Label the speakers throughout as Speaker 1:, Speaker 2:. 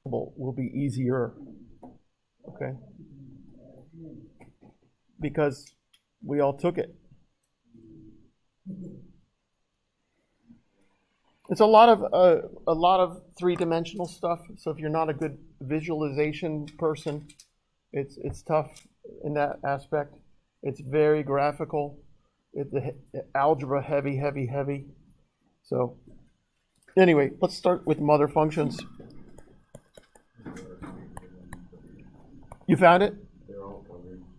Speaker 1: will be easier, okay? Because we all took it. It's a lot of three-dimensional stuff. So if you're not a good visualization person, it's tough in that aspect. It's very graphical. It's algebra heavy. So anyway, let's start with mother functions. You found it?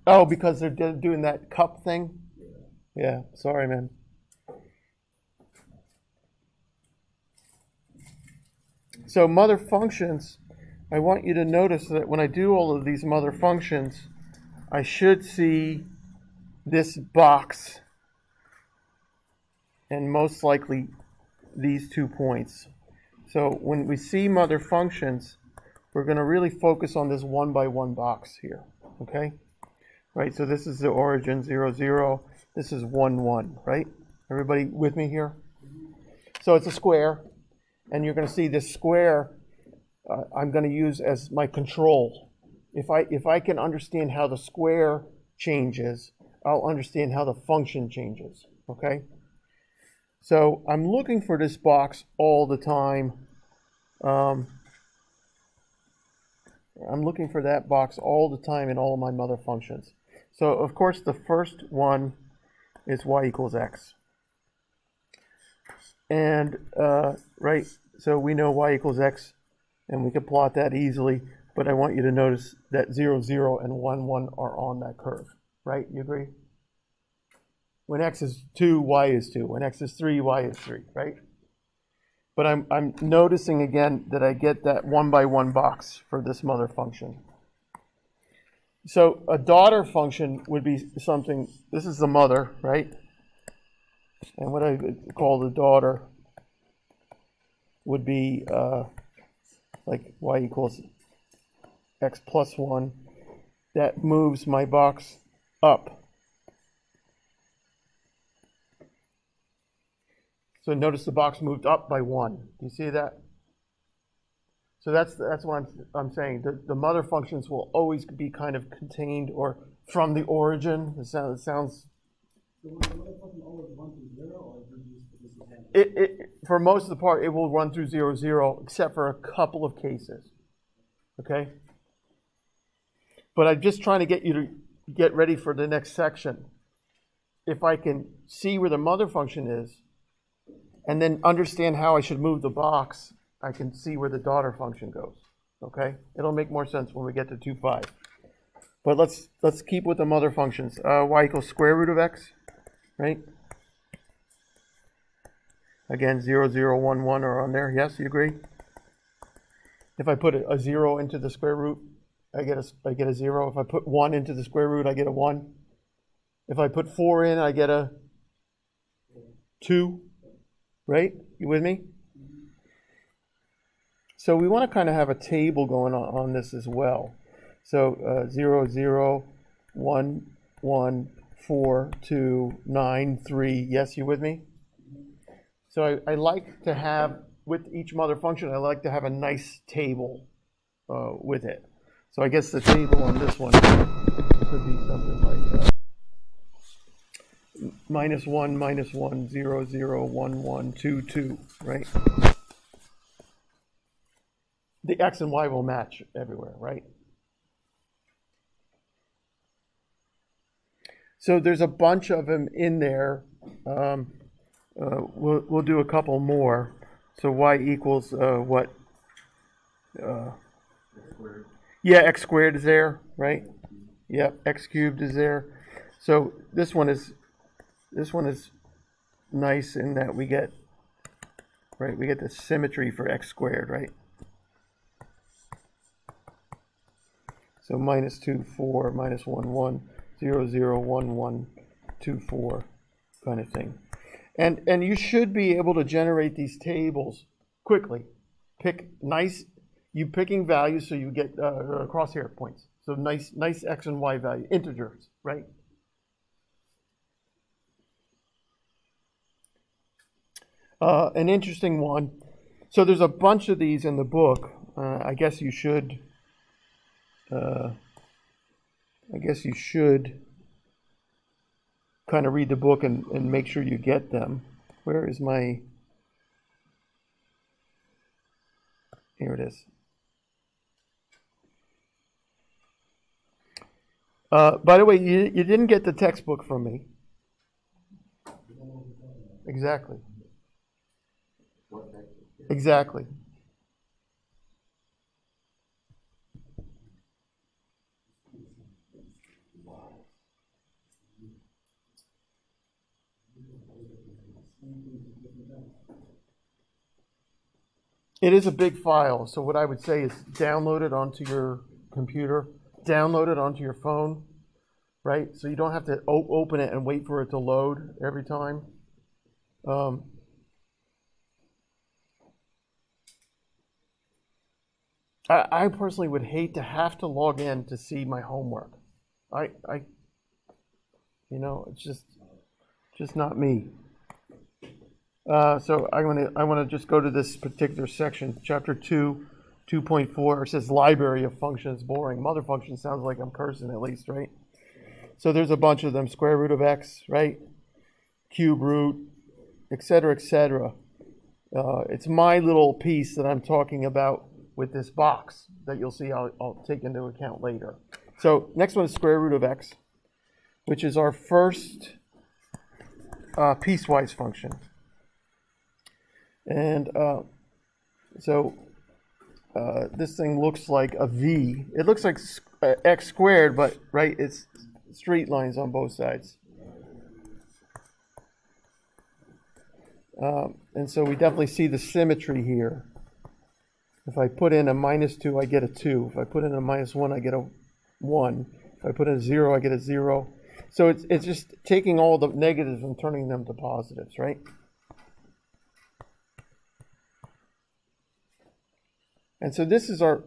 Speaker 1: Oh, because they're doing that cup thing? Yeah, sorry, man. So mother functions, I want you to notice that when I do all of these mother functions, I should see this box and most likely these 2 points. So when we see mother functions, we're going to really focus on this 1 by 1 box here, okay? Right, so this is the origin, 0, 0. This is 1, 1, right? Everybody with me here? So it's a square, and you're going to see this square I'm going to use as my control. If I can understand how the square changes, I'll understand how the function changes, okay? So I'm looking for this box all the time. I'm looking for that box all the time in all of my mother functions. So of course the first one is y equals x. And right, so we know y equals x, and we can plot that easily, but I want you to notice that 0, 0 and 1, 1 are on that curve, right? You agree? When x is 2, y is 2. When x is 3, y is 3, right? But I'm noticing again that I get that 1 by 1 box for this mother function. So a daughter function would be something, this is the mother, right? And what I call the daughter would be like y equals x plus 1. That moves my box up. So notice the box moved up by 1. Do you see that? So that's what I'm saying. The mother functions will always be kind of contained or from the origin. It sounds.
Speaker 2: So will the mother function always run through 0, or
Speaker 1: for most of the part, it will run through 0, 0, except for a couple of cases. Okay? But I'm just trying to get you to get ready for the next section. If I can see where the mother function is, and then understand how I should move the box, I can see where the daughter function goes. Okay? It'll make more sense when we get to 2.5. But let's keep with the mother functions. Y equals square root of x, right? Again, 0, 0, 1, 1 are on there. Yes, you agree? If I put a 0 into the square root, I get a 0. If I put 1 into the square root, I get a 1. If I put 4 in, I get a 2. Right? You with me? So we want to kind of have a table going on this as well. So 0, 0, 1, 1, 4, 2, 9, 3. Yes, you with me? So I like to have, with each mother function, I like to have a nice table with it. So I guess the table on this one could be something like -1, -1, 0, 0, 1, 1, 2, 2, right? The x and y will match everywhere, right? So there's a bunch of them in there. We'll do a couple more. So y equals what? Yeah, x squared is there, right? Yep, x cubed is there. So this one is nice in that we get the symmetry for x squared, right? So -2, 4, -1, 1, 0, 0, 1, 1, 2, 4 kind of thing. And you should be able to generate these tables quickly. You picking values so you get crosshair points. So nice x and y value, integers, right? An interesting one. So there's a bunch of these in the book. I guess you should. I guess you should kind of read the book and make sure you get them. Where is my? Here it is. By the way, you didn't get the textbook from me. Exactly. Exactly. It is a big file, so what I would say is download it onto your computer, download it onto your phone, right? So you don't have to open it and wait for it to load every time. I personally would hate to have to log in to see my homework. It's just not me. So I want to just go to this particular section, chapter 2, 2.4. It says library of functions. Boring. Mother function sounds like I'm cursing at least, right? So there's a bunch of them: square root of x, right? Cube root, etc., etc. It's my little piece that I'm talking about with this box that you'll see I'll take into account later. So next one is square root of x, which is our first piecewise function. And this thing looks like a v. It looks like x squared, but right, it's straight lines on both sides. And so we definitely see the symmetry here. If I put in a -2, I get a 2. If I put in a -1, I get a 1. If I put in a 0, I get a 0. So it's just taking all the negatives and turning them to positives, right? And so this is our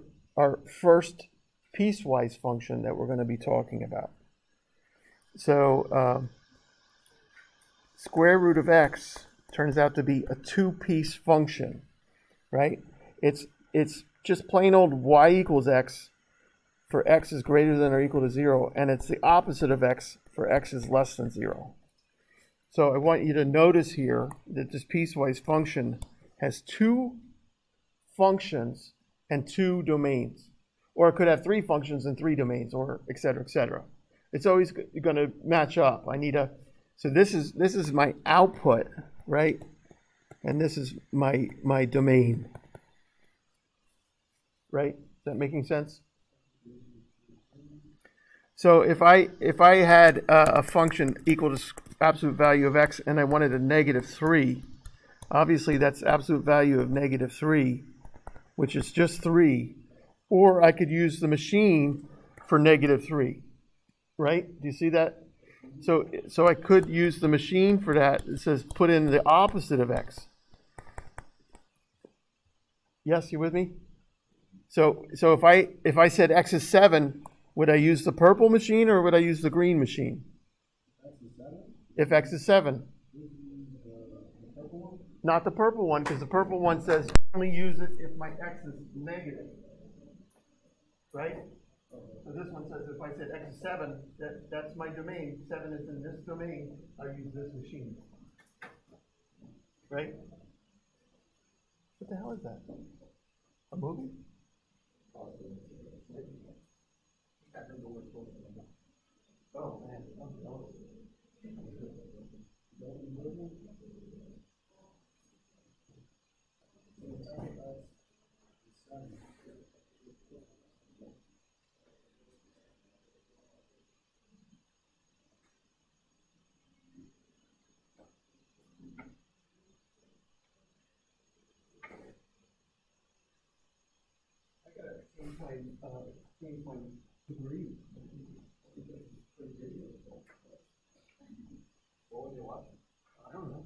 Speaker 1: first piecewise function that we're going to be talking about. So square root of x turns out to be a two-piece function, right? It's just plain old y equals x for x is greater than or equal to 0, and it's the opposite of x for x is less than 0. So I want you to notice here that this piecewise function has two functions and two domains. Or it could have three functions and three domains, or et cetera, et cetera. It's always going to match up. So this is my output, right? And this is my domain. Right? Is that making sense? So if I had a function equal to absolute value of x and I wanted a -3, obviously that's absolute value of -3, which is just 3. Or I could use the machine for -3, right? Do you see that? So I could use the machine for that. It says put in the opposite of x. Yes, you with me? So if I said x is 7, would I use the purple machine or would I use the green machine? If x is 7. Not the purple one, because the purple one says only use it if my x is negative. Right? So this one says if I said x is 7, that's my domain. 7 is in this domain. I use this machine. Right? What the hell is that? A movie? Oh, man. Change my degree. What was you watching? I don't know.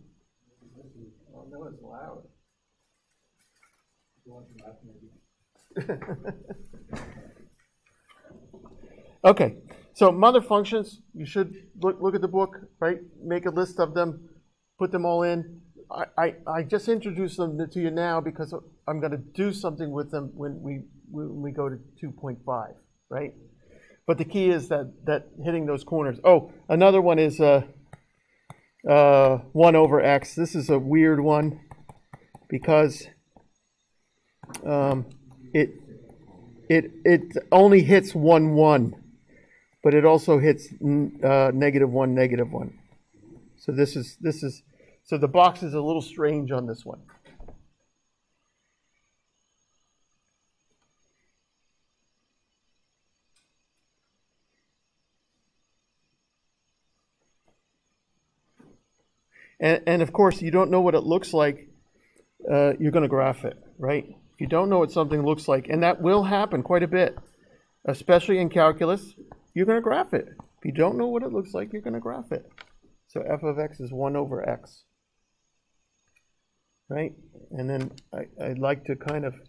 Speaker 1: I know it's loud. You want to laugh maybe? Okay, so mother functions, you should look at the book, right? Make a list of them, put them all in. I just introduced them to you now because I'm going to do something with them when we go to 2.5, right? But the key is that hitting those corners. Oh, another one is 1 over x. This is a weird one because it only hits 1, 1, but it also hits -1, -1. So this is so the box is a little strange on this one. And of course, you don't know what it looks like, you're going to graph it, right? If you don't know what something looks like, and that will happen quite a bit, especially in calculus, you're going to graph it. If you don't know what it looks like, you're going to graph it. So f of x is 1 over x, right? And then I'd like to kind of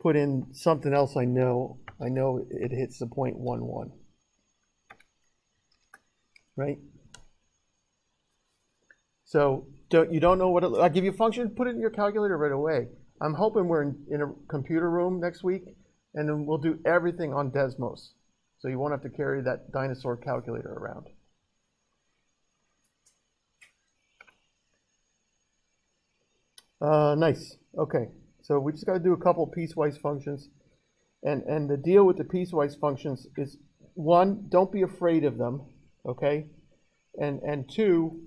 Speaker 1: put in something else I know. I know it hits the point 1, 1, right? So you don't know what it, I give you a function, put it in your calculator right away. I'm hoping we're in a computer room next week, and then we'll do everything on Desmos. So you won't have to carry that dinosaur calculator around. Nice. Okay. So we just got to do a couple piecewise functions. And the deal with the piecewise functions is, one, don't be afraid of them. Okay. And two,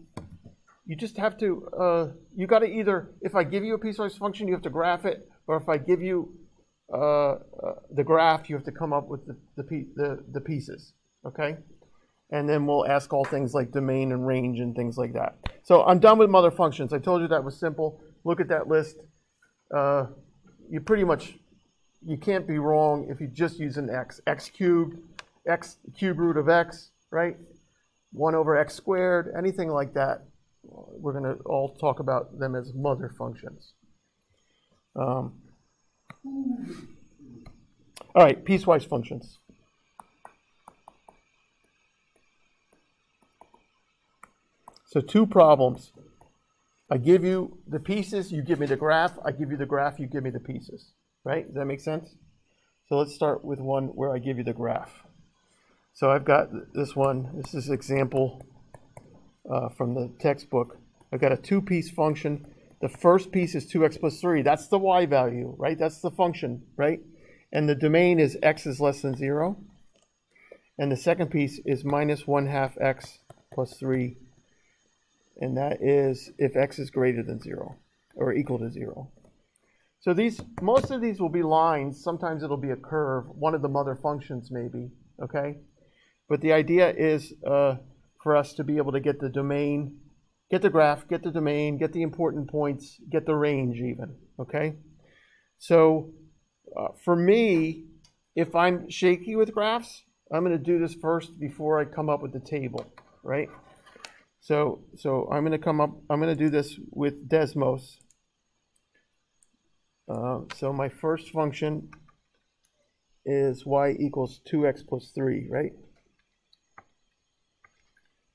Speaker 1: you just have to, you got to either, if I give you a piecewise function, you have to graph it, or if I give you the graph, you have to come up with the pieces, okay? And then we'll ask all things like domain and range and things like that. So I'm done with mother functions. I told you that was simple. Look at that list. You pretty much, you can't be wrong if you just use an x. X cubed root of x, right? 1 over x squared, anything like that. We're going to all talk about them as mother functions. All right, piecewise functions. So 2 problems. I give you the pieces, you give me the graph. I give you the graph, you give me the pieces. Right? Does that make sense? So let's start with one where I give you the graph. So I've got this one. This is example from the textbook. I've got a 2-piece function. The first piece is 2x plus 3. That's the y value, right? That's the function, right? And the domain is x is less than 0. And the second piece is minus 1/2 x plus 3. And that is if x is greater than 0 or equal to 0. So most of these will be lines. Sometimes it'll be a curve. One of the mother functions maybe, okay? But the idea is for us to be able to get the domain, get the graph, get the domain, get the important points, get the range even, okay? So for me, if I'm shaky with graphs, I'm going to do this first before I come up with the table, right? So I'm going to do this with Desmos. So my first function is y equals 2x plus 3, right?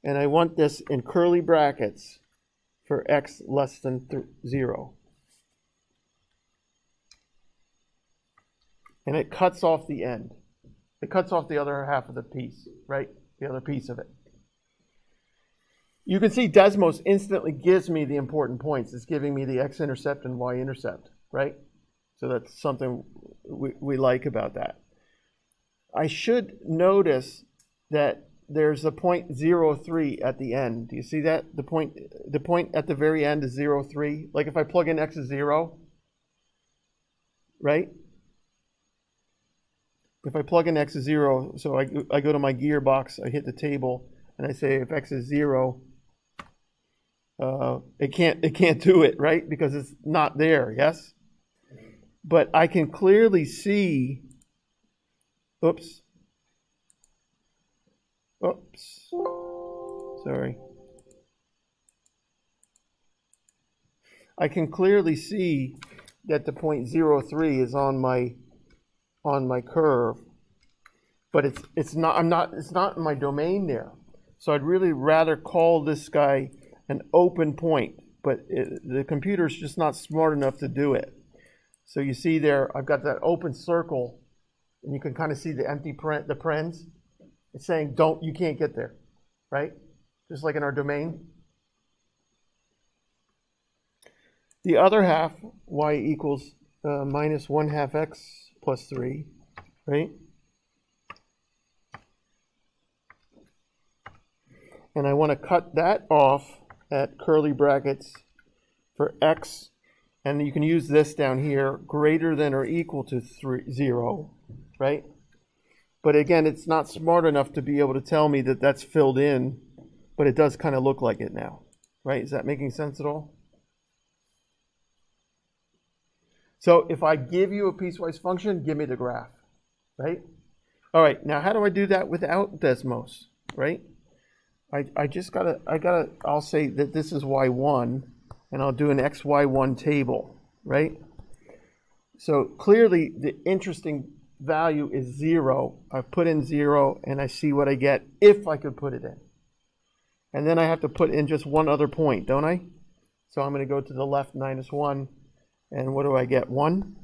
Speaker 1: And I want this in curly brackets for x less than 0. And it cuts off the end. It cuts off the other half of the piece, right? The other piece of it. You can see Desmos instantly gives me the important points. It's giving me the x-intercept and y-intercept, right? So that's something we like about that. I should notice that there's a point 0,3 at the end. Do you see that? The point at the very end is 0,3. Like if I plug in x is 0, right? If I plug in x is 0, so I go to my gearbox, I hit the table, and I say if x is 0, it can't do it, right? Because it's not there, yes? But I can clearly see, oops, sorry. I can clearly see that the point 0,3 is on my curve, but it's not in my domain there. So I'd really rather call this guy an open point, but the computer's just not smart enough to do it. So you see there, I've got that open circle, and you can kind of see the empty the parens. It's saying you can't get there, right? Just like in our domain. The other half, y equals minus 1/2 x plus 3, right? And I want to cut that off at curly brackets for x, and you can use this down here, greater than or equal to 0, right? But again, it's not smart enough to be able to tell me that that's filled in, but it does kind of look like it now, right? Is that making sense at all? So if I give you a piecewise function, give me the graph, right? All right, now how do I do that without Desmos, right? I'll say that this is y1, and I'll do an xy1 table, right? So clearly the interesting value is 0. I put in 0, and I see what I get if I could put it in. And then I have to put in just one other point, don't I? So I'm going to go to the left -1, and what do I get? 1?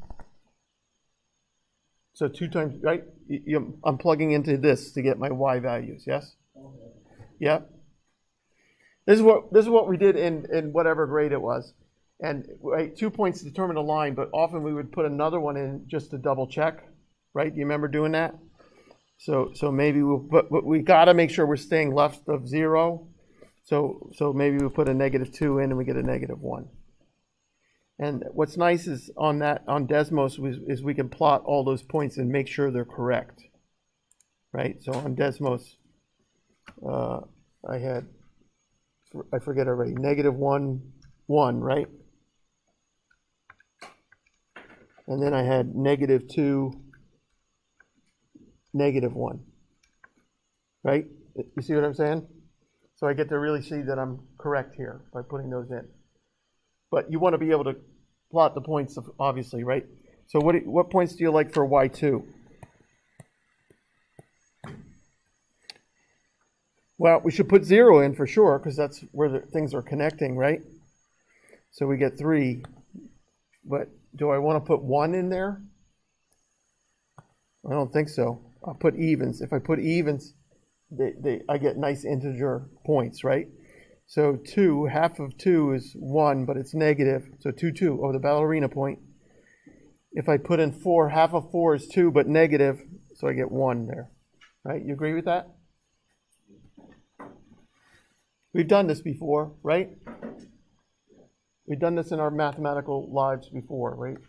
Speaker 1: So 2 times, right? I'm plugging into this to get my y values, yes? Yeah. This is what we did in whatever grade it was. And right, 2 points determine a line, but often we would put another one in just to double check, right? Do you remember doing that? So maybe but we got to make sure we're staying left of 0. So maybe we put a -2 in and we get a -1. And what's nice is on Desmos is we can plot all those points and make sure they're correct, right? So on Desmos, I forget already, -1, 1, right? And then I had -2, -1, right? You see what I'm saying? So I get to really see that I'm correct here by putting those in. But you want to be able to plot the points, obviously, right? So what points do you like for y2? Well, we should put 0 in for sure, because that's where the things are connecting, right? So we get 3. But do I want to put 1 in there? I don't think so. I'll put evens. If I put evens, I get nice integer points, right? So 2, half of 2 is 1, but it's negative. So 2, 2, the ballerina point. If I put in 4, half of 4 is 2, but negative, so I get 1 there, right? You agree with that? We've done this before, right? We've done this in our mathematical lives before, right?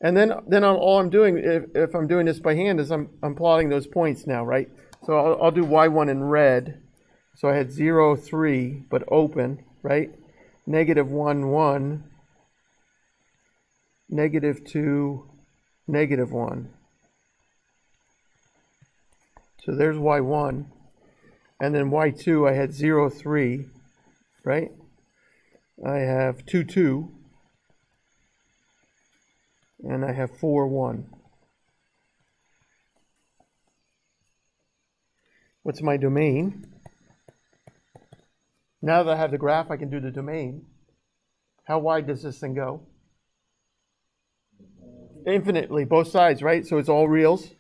Speaker 1: And then all I'm doing, if I'm doing this by hand, is I'm plotting those points now, right? So I'll do y1 in red. So I had 0, 3, but open, right? -1, 1. -2, -1. So there's y1. And then y2, I had 0, 3, right? I have 2, 2. And I have 4, 1. What's my domain? Now that I have the graph, I can do the domain. How wide does this thing go? Infinitely, both sides, right? So it's all reals,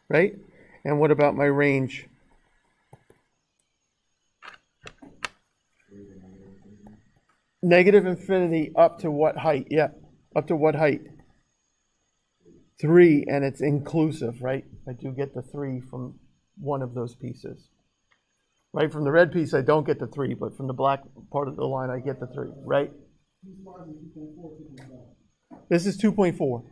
Speaker 1: right? And what about my range? Negative infinity up to what height? Yeah, up to what height? 3, and it's inclusive, right? I do get the 3 from one of those pieces. Right, from the red piece I don't get the 3, but from the black part of the line I get the 3, right? This is 2.4.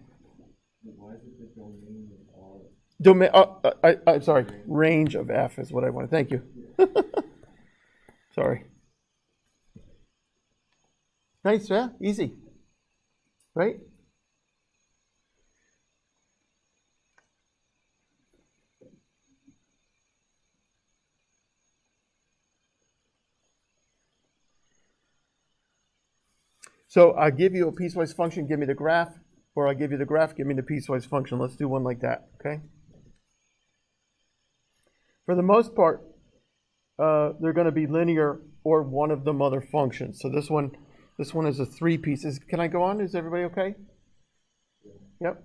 Speaker 1: Domain, I'm sorry, range of f is what I want. Thank you. Sorry. Nice, yeah, easy, right? So I give you a piecewise function, give me the graph, or I give you the graph, give me the piecewise function. Let's do one like that, okay? For the most part, they're going to be linear or one of them other functions. So this one is a three pieces. Can I go on? Is everybody okay? Yep.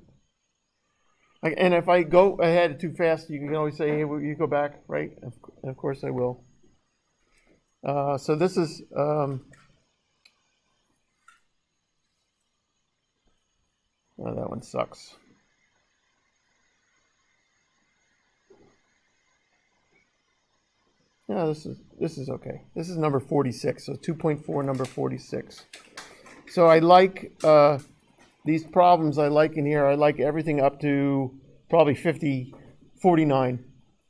Speaker 1: And if I go ahead too fast, you can always say, hey, will you go back, right? Of course I will. So this is, oh, that one sucks. Yeah, this is okay. This is number 46, so 2.4, number 46. So I like these problems I like in here. I like everything up to probably 49.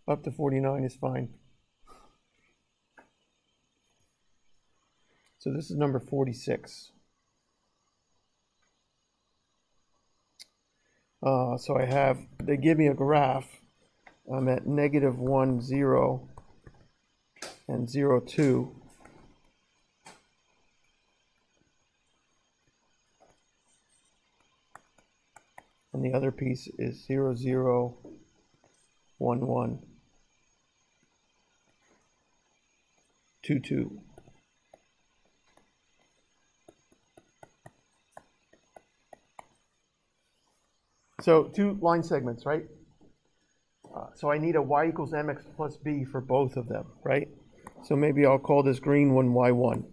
Speaker 1: Up to 49 is fine. So this is number 46. So I have, they give me a graph. I'm at -1, 0, and 0, 2. And the other piece is 0, 0, 1, 1, 2, 2. So 2 line segments, right? So I need a y equals mx plus b for both of them, right? So maybe I'll call this green one y1.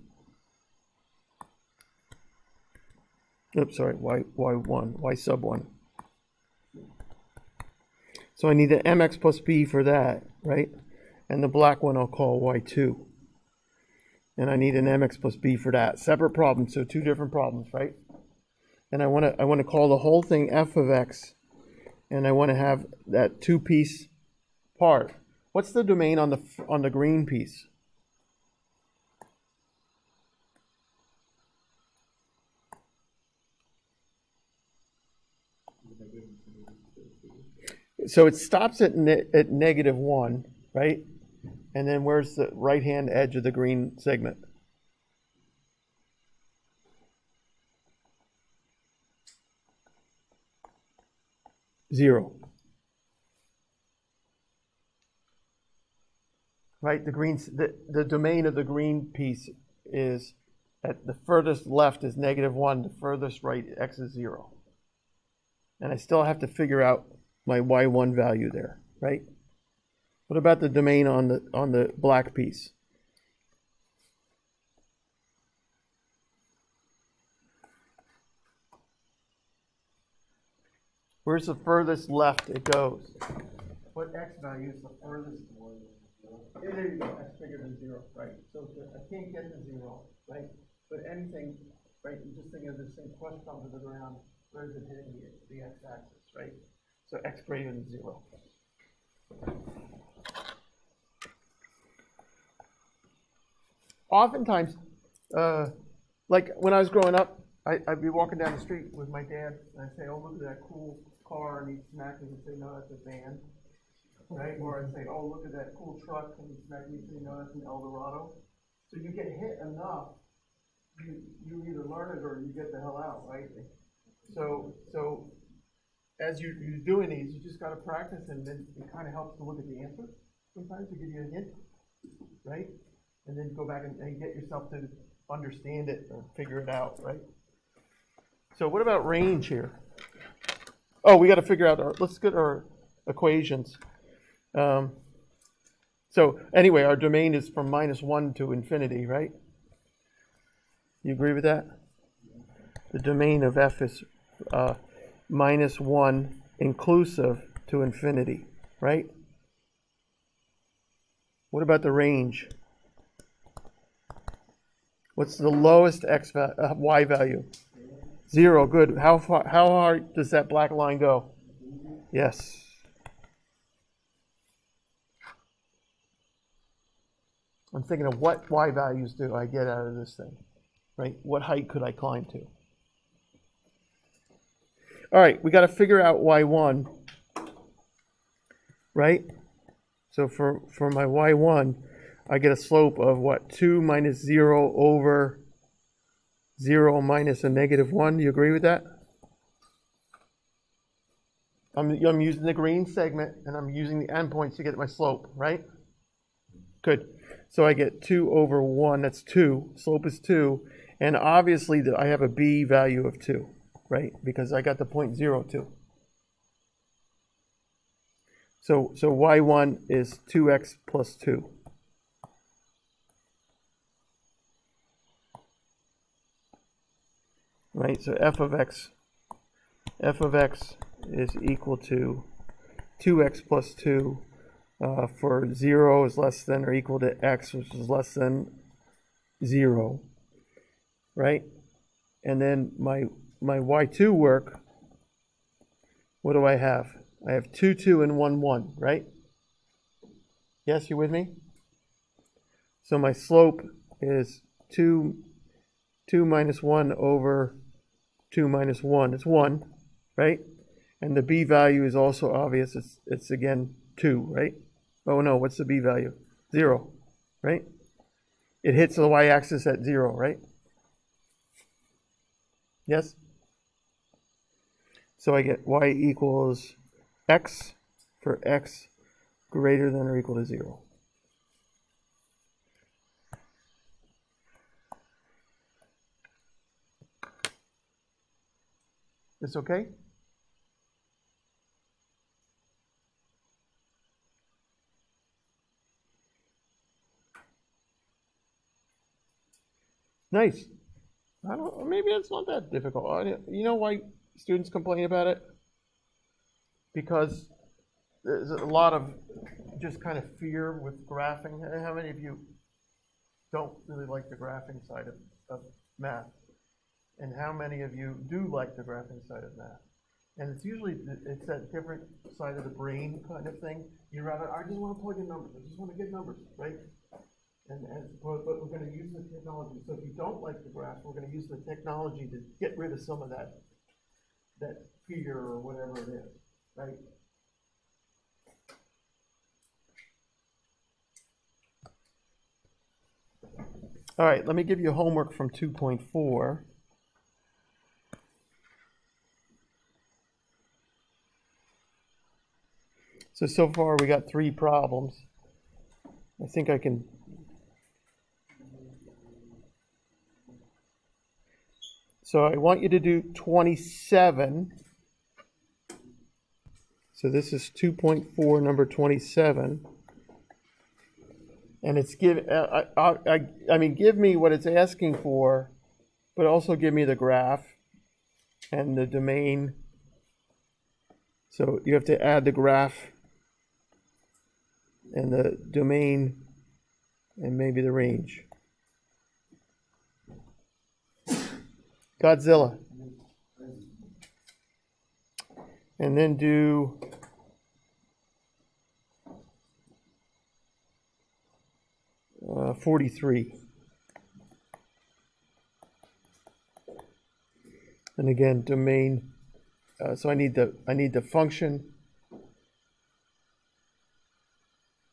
Speaker 1: Oops, sorry, y1, y sub 1. So I need an mx plus b for that, right? And the black one I'll call y2. And I need an mx plus b for that. Separate problems, so 2 different problems, right? And I want to call the whole thing f of x, and I want to have that 2-piece part. What's the domain on the green piece? So it stops at -1, right? And then where's the right-hand edge of the green segment? Zero. Right, the domain of the green piece is at the furthest left is -1, the furthest right x is 0. And I still have to figure out my y1 value there, right? What about the domain on the black piece? Where's the furthest left it goes? What x value is the furthest one? There you go, x bigger than 0, right? So I can't get to 0, right? But anything, right, you just think of this thing flush come to the ground, where is it hitting the x-axis, right? So x greater than 0. Oftentimes, like when I was growing up, I'd be walking down the street with my dad, and I'd say, oh, look at that cool car, and he'd smack me and say, no, that's a van, right? Or I'd say, oh, look at that cool truck, and he'd smack me and say, no, that's an Eldorado. So you get hit enough, you either learn it or you get the hell out, right? So as you're doing these, you just got to practice, and then it kind of helps to look at the answer sometimes to give you a hint, right? And then go back and get yourself to understand it or figure it out, right? So what about range here? Oh, we got to figure out let's get our equations. So anyway, our domain is from -1 to infinity, right? You agree with that? The domain of f is -1 inclusive to infinity, right? What about the range? What's the lowest y value? 0. Good. How hard does that black line go? Yes. I'm thinking of what y values do I get out of this thing, right? What height could I climb to? All right, we got to figure out y1, right? So for my y1, I get a slope of what? 2 minus 0 over 0 minus a -1. Do you agree with that? I'm using the green segment, and I'm using the endpoints to get my slope, right? Good. So I get 2 over 1, that's 2, slope is 2, and obviously I have a b value of 2, right? Because I got the point 0.02. So y1 is 2x plus 2. Right, so f of x is equal to 2x plus 2 for 0 is less than or equal to x, which is less than 0, right? And then my y2 work, what do I have? I have 2, 2, and 1, 1, right? Yes, you with me? So my slope is 2 minus 1 over 2 minus 1. It's 1, right? And the b value is also obvious. It's again 2, right? Oh no, what's the b value? 0, right? It hits the y-axis at 0, right? Yes? So I get y equals x for x greater than or equal to 0. This okay? Nice. Maybe it's not that difficult. You know why students complain about it? Because there's a lot of just kind of fear with graphing. How many of you don't really like the graphing side of math? And how many of you do like the graphing side of math? And it's usually, it's that different side of the brain kind of thing. You rather, I just want to plug in numbers. I just want to get numbers, right? But we're going to use the technology. So if you don't like the graph, we're going to use the technology to get rid of some of that fear or whatever it is, right? All right, let me give you homework from 2.4. So far we got 3 problems. I think I can. So I want you to do 27. So this is 2.4, number 27. And it's give me what it's asking for, but also give me the graph and the domain. So you have to add the graph and the domain and maybe the range. Godzilla. And then do 43. And again, domain. So I need the function.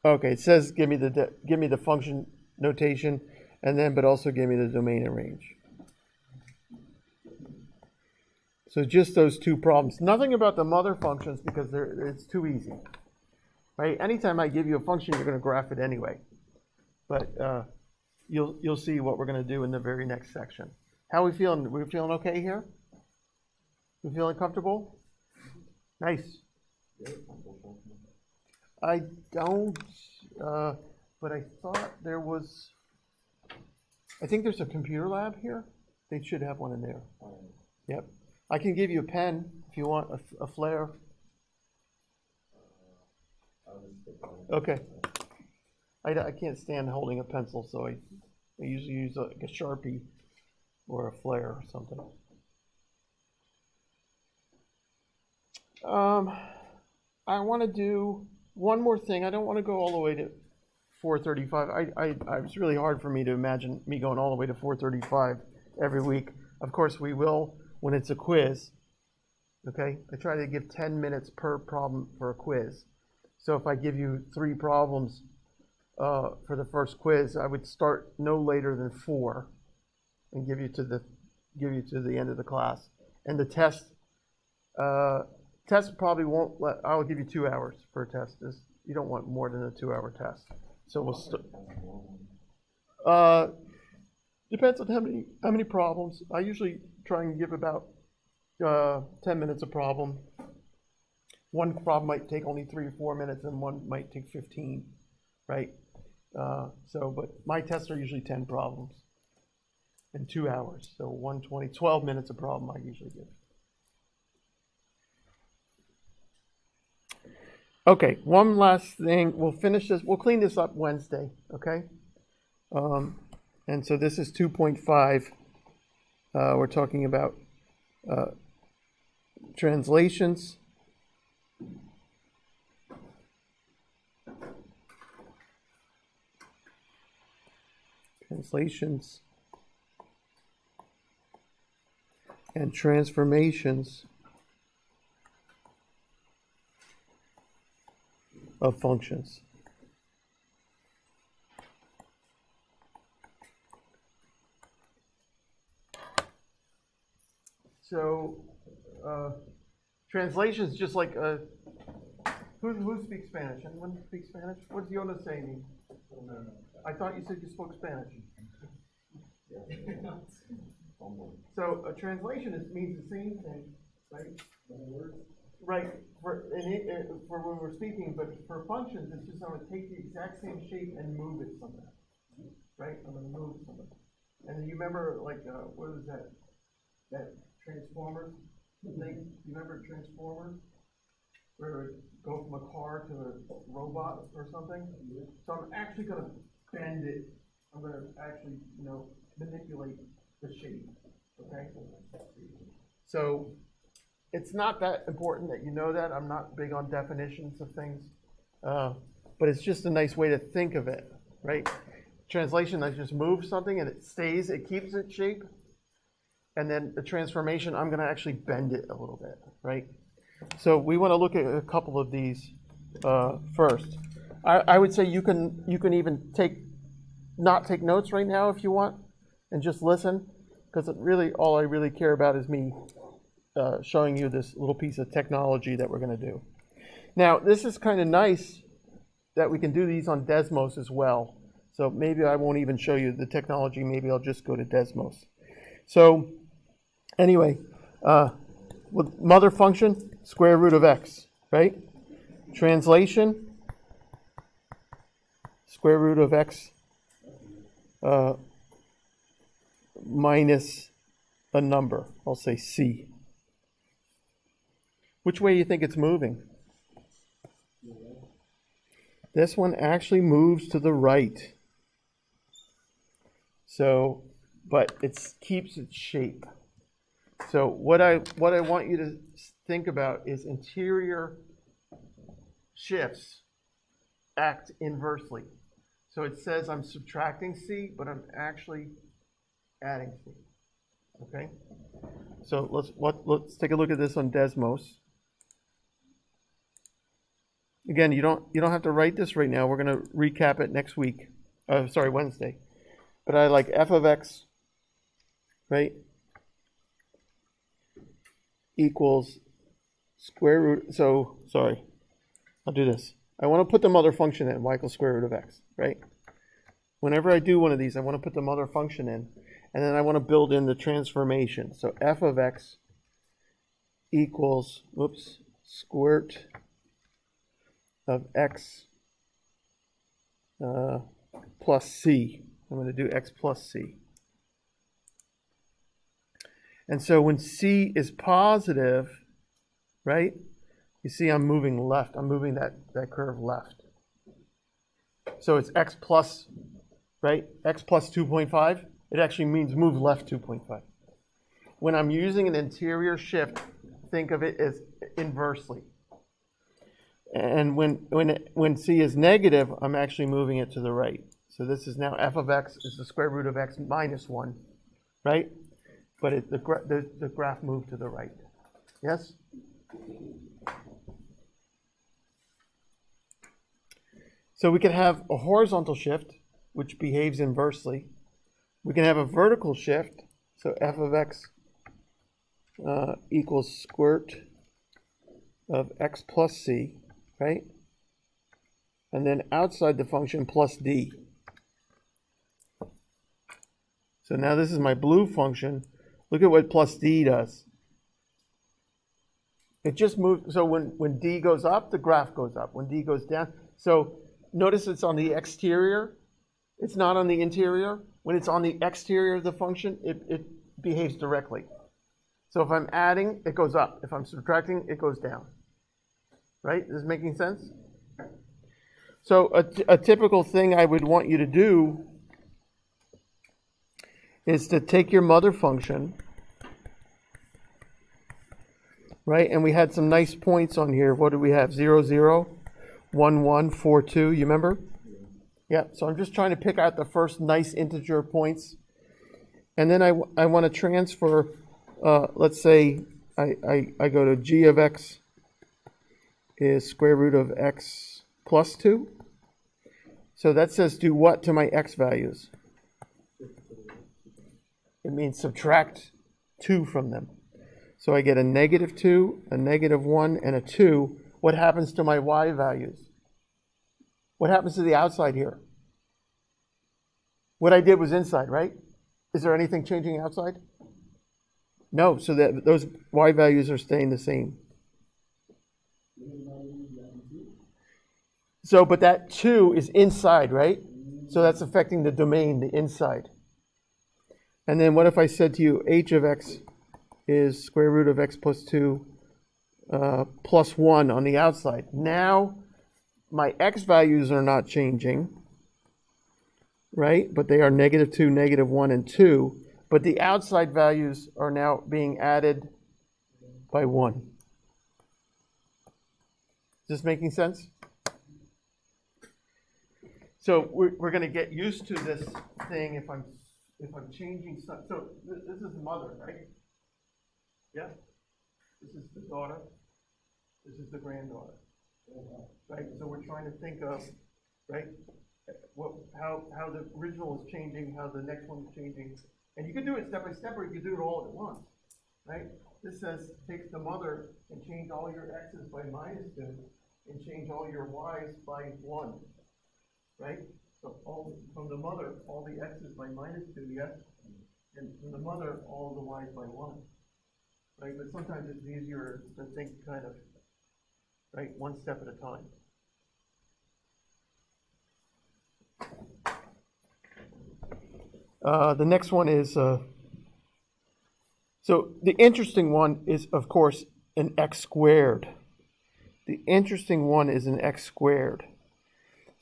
Speaker 1: Okay, it says give me the function notation, and then but also give me the domain and range. So just those 2 problems. Nothing about the mother functions because it's too easy, right? Anytime I give you a function, you're going to graph it anyway. But you'll see what we're going to do in the very next section. How are we feeling? We feeling okay here? We feeling comfortable? Nice. I don't, but I thought there was. I think there's a computer lab here. They should have one in there. Yep. I can give you a pen if you want a flare. Okay. I can't stand holding a pencil, so I usually use a Sharpie or a flare or something. I want to do one more thing. I don't want to go all the way to 435. It's really hard for me to imagine me going all the way to 435 every week. Of course, we will when it's a quiz. Okay, I try to give 10 minutes per problem for a quiz. So if I give you 3 problems for the first quiz, I would start no later than 4 and give you to the end of the class. And the test probably won't I'll give you 2 hours for a test. You don't want more than a 2-hour test. So we'll Depends on how many problems. I usually try and give about 10 minutes a problem. One problem might take only 3 or 4 minutes, and one might take 15, right? But my tests are usually 10 problems in 2 hours. So 120, 12 minutes a problem I usually give. Okay, one last thing. We'll finish this. We'll clean this up Wednesday, okay? And so this is 2.5. We're talking about translations. Translations and transformations of functions. So, translation is just like who speaks Spanish? Anyone speak Spanish? What does Yona say mean? I thought you said you spoke Spanish. So a translation means the same thing, right? Right, for when we're speaking, but for functions, it's just I'm going to take the exact same shape and move it somewhere, right? I'm going to move it somewhere. And then you remember, like, what was that? That Transformers thing? You remember Transformers? Where it would go from a car to a robot or something? So I'm actually going to bend it. I'm going to actually, manipulate the shape, okay? So it's not that important that you know that. I'm not big on definitions of things, but it's just a nice way to think of it, right? Translation, I just move something and it stays, it keeps its shape. And then the transformation, I'm going to actually bend it a little bit, right? So we want to look at a couple of these first. I would say you can even not take notes right now if you want, and just listen, because really all I really care about is me showing you this little piece of technology that we're going to do. Now, this is kind of nice that we can do these on Desmos as well. So maybe I won't even show you the technology. Maybe I'll just go to Desmos. So anyway, with mother function, square root of x, right? Translation, square root of x minus a number. I'll say c. Which way do you think it's moving? This one actually moves to the right. So, but it keeps its shape. So what I want you to think about is interior shifts act inversely. So it says I'm subtracting c, but I'm actually adding c. Okay? So let's take a look at this on Desmos. Again, you don't have to write this right now. We're going to recap it next week. Wednesday. But I like f of x, right, equals square root. So, sorry, I'll do this. I want to put the mother function in, y equals square root of x, right? Whenever I do one of these, I want to put the mother function in, and then I want to build in the transformation. So f of x equals, square root of x plus c. I'm going to do x plus c. And so when c is positive, right, you see I'm moving left. I'm moving that curve left. So it's x plus, right, x plus 2.5. It actually means move left 2.5. When I'm using an interior shift, think of it as inversely. And when c is negative, I'm actually moving it to the right. So this is now f of x is the square root of x minus 1, right? But the graph moved to the right. Yes? So we can have a horizontal shift, which behaves inversely. We can have a vertical shift, so f of x equals square root of x plus c, right? And then outside the function plus d. So now this is my blue function. Look at what plus d does. It just moves. So when d goes up, the graph goes up. When d goes down, so notice it's on the exterior. It's not on the interior. When it's on the exterior of the function, it behaves directly. So if I'm adding, it goes up. If I'm subtracting, it goes down. Right? Is this making sense? So a typical thing I would want you to do is to take your mother function, right? And we had some nice points on here. What do we have? 0, 0, 1, 1, 4, 2. You remember? Yeah. So I'm just trying to pick out the first nice integer points. And then I want to transfer, let's say I go to g of x is square root of x plus 2. So that says do what to my x values? It means subtract 2 from them. So I get a negative 2, a negative 1, and a 2. What happens to my y values? What happens to the outside here? What I did was inside, right? Is there anything changing outside? No, so that those y values are staying the same. So, but that 2 is inside, right? So that's affecting the domain, the inside. And then what if I said to you, h of x is square root of x plus 2 plus 1 on the outside. Now, my x values are not changing, right? But they are negative 2, negative 1, and 2. But the outside values are now being added by 1. Is this making sense? So we're going to get used to this thing if I'm changing something. So this is mother, right? Yeah. This is the daughter. This is the granddaughter. Right. So we're trying to think of, right, how the original is changing, how the next one's changing, and you can do it step by step, or you can do it all at once, right? This says takes the mother and change all your x's by -2, and change all your y's by 1. Right? So all from the mother, all the x's by -2, yes? And from the mother, all the y's by 1. Right? But sometimes it's easier to think kind of, right, one step at a time. The next one is, so the interesting one is, of course, an x squared. The interesting one is an x squared.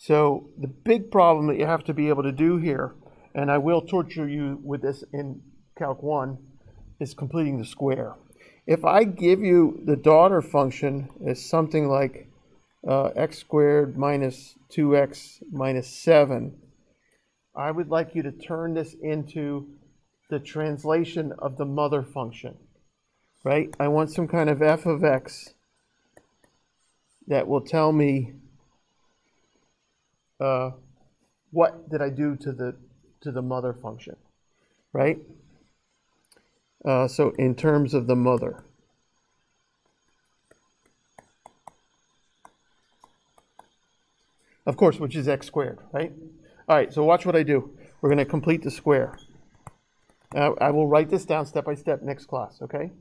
Speaker 1: So the big problem that you have to be able to do here, and I will torture you with this in Calc 1, is completing the square. If I give you the daughter function as something like x squared minus 2x minus 7, I would like you to turn this into the translation of the mother function, right? I want some kind of f of x that will tell me what did I do to the mother function, right? So in terms of the mother. Of course, which is x squared, right? All right, so watch what I do. We're going to complete the square. I will write this down step by step next class, okay?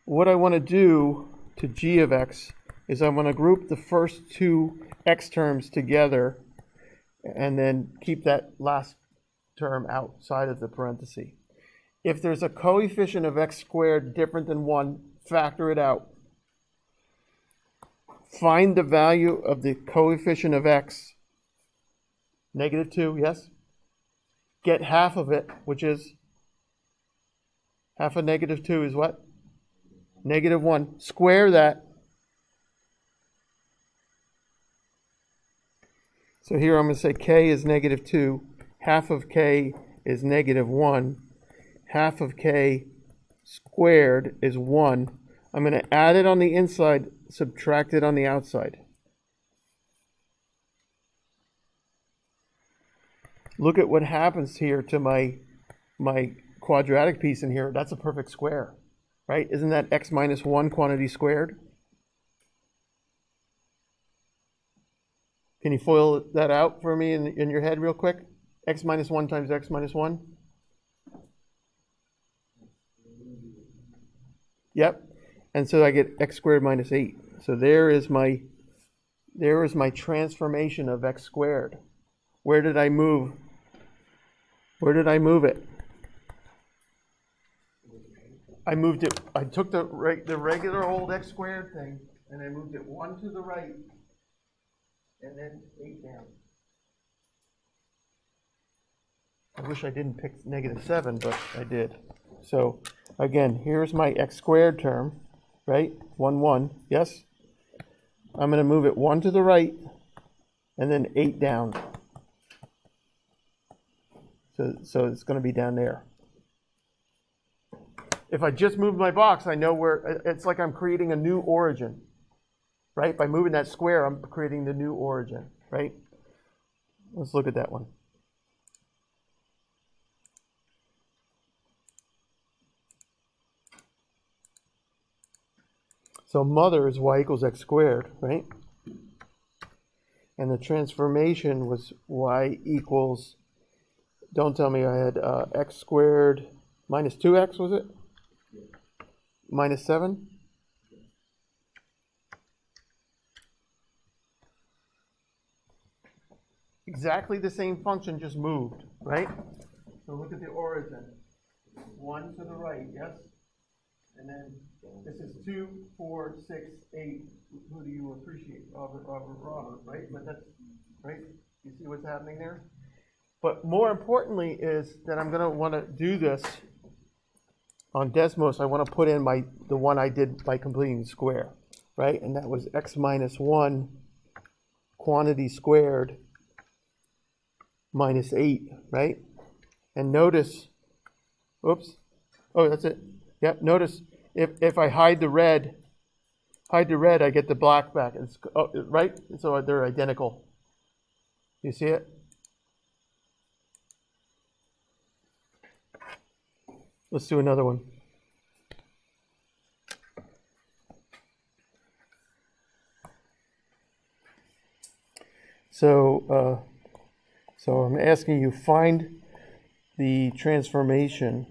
Speaker 1: What I want to do to g of x is I want to group the first two x terms together and then keep that last term outside of the parenthesis. If there's a coefficient of x squared different than 1, factor it out. Find the value of the coefficient of x, -2, yes? Get half of it, which is, half of -2 is what? -1. Square that. So here I'm going to say k is -2. Half of k is -1. Half of k squared is 1. I'm going to add it on the inside, subtract it on the outside. Look at what happens here to my quadratic piece in here. That's a perfect square, right? Isn't that x minus 1 quantity squared? Can you FOIL that out for me in your head real quick? X minus 1 times x minus 1? Yep. And so I get x squared minus 8. So there is my transformation of x squared. Where did I move? Where did I move it? I moved it, I took the regular old x squared thing, and I moved it 1 to the right, and then 8 down. I wish I didn't pick -7, but I did. So again, here's my x squared term, right? 1, 1, yes? I'm going to move it 1 to the right, and then 8 down. So it's going to be down there. If I just move my box, I know where, it's like I'm creating a new origin, right? By moving that square, I'm creating the new origin, right? Let's look at that one. So mother is y equals x squared, right? And the transformation was y equals, don't tell me I had x squared minus 2x, was it? Minus 7? Exactly the same function, just moved, right? So look at the origin. 1 to the right, yes? And then this is 2, 4, 6, 8. Who do you appreciate? Robert, right? But that's, right? You see what's happening there? But more importantly is that I'm going to want to do this on Desmos. I want to put in the one I did by completing the square, right? And that was x minus 1 quantity squared minus 8, right? And notice, oops, oh, that's it. Yep, notice if I hide the red, I get the black back. It's, right? So they're identical. You see it? Let's do another one. So I'm asking you find the translation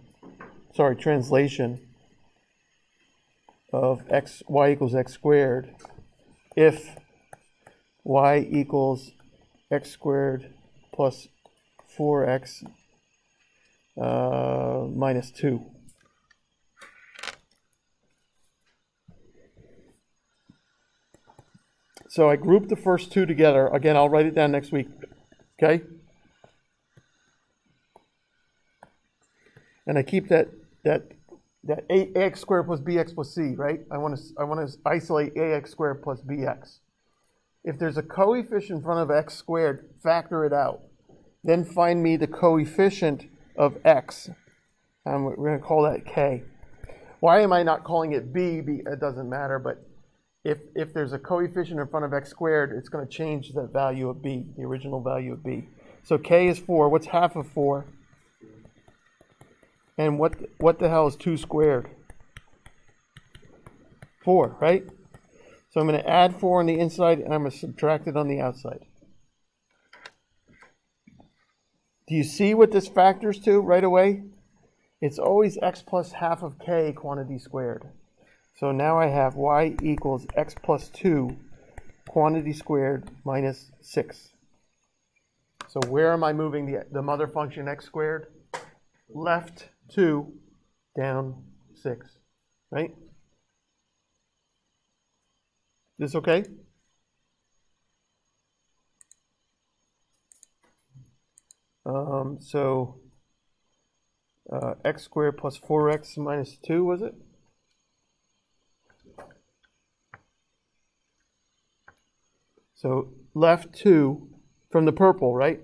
Speaker 1: of y equals x squared if y equals x squared plus 4x minus 2. So I grouped the first two together. Again, I'll write it down next week. Okay? And I keep that ax squared plus bx plus c, right? I want to isolate ax squared plus bx. If there's a coefficient in front of x squared, factor it out. Then find me the coefficient of x. And we're going to call that k. Why am I not calling it b? It doesn't matter, but if there's a coefficient in front of x squared, it's going to change the value of b, the original value of b. So k is 4. What's half of 4? And what the hell is 2 squared? 4, right? So I'm going to add 4 on the inside, and I'm going to subtract it on the outside. Do you see what this factors to right away? It's always x plus half of k quantity squared. So now I have y equals x plus 2 quantity squared minus 6. So where am I moving the mother function x squared? Left 2, down 6, right? This okay? X squared plus 4x minus 2, was it? So left 2 from the purple, right?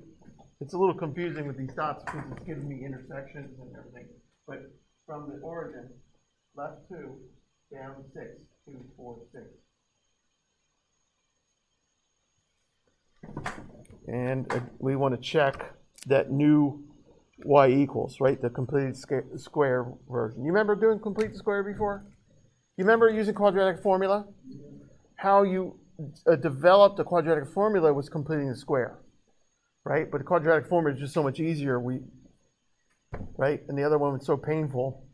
Speaker 1: It's a little confusing with these dots because it's giving me intersections and everything. But from the origin, left 2, down 6, 2, 4, 6. And we want to check that new y equals, right? The completed square version. You remember doing complete square before? You remember using quadratic formula? How you developed a quadratic formula was completing the square, right? But the quadratic formula is just so much easier. Right? And the other one was so painful.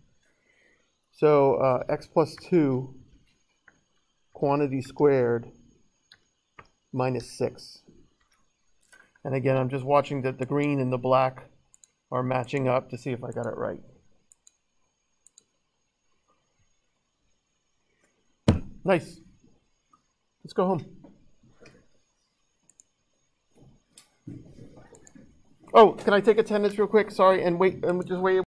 Speaker 1: So x plus 2 quantity squared minus 6. And again, I'm just watching that the green and the black are matching up to see if I got it right. Nice. Let's go home. Oh, can I take attendance real quick? Sorry, and wait, and just wait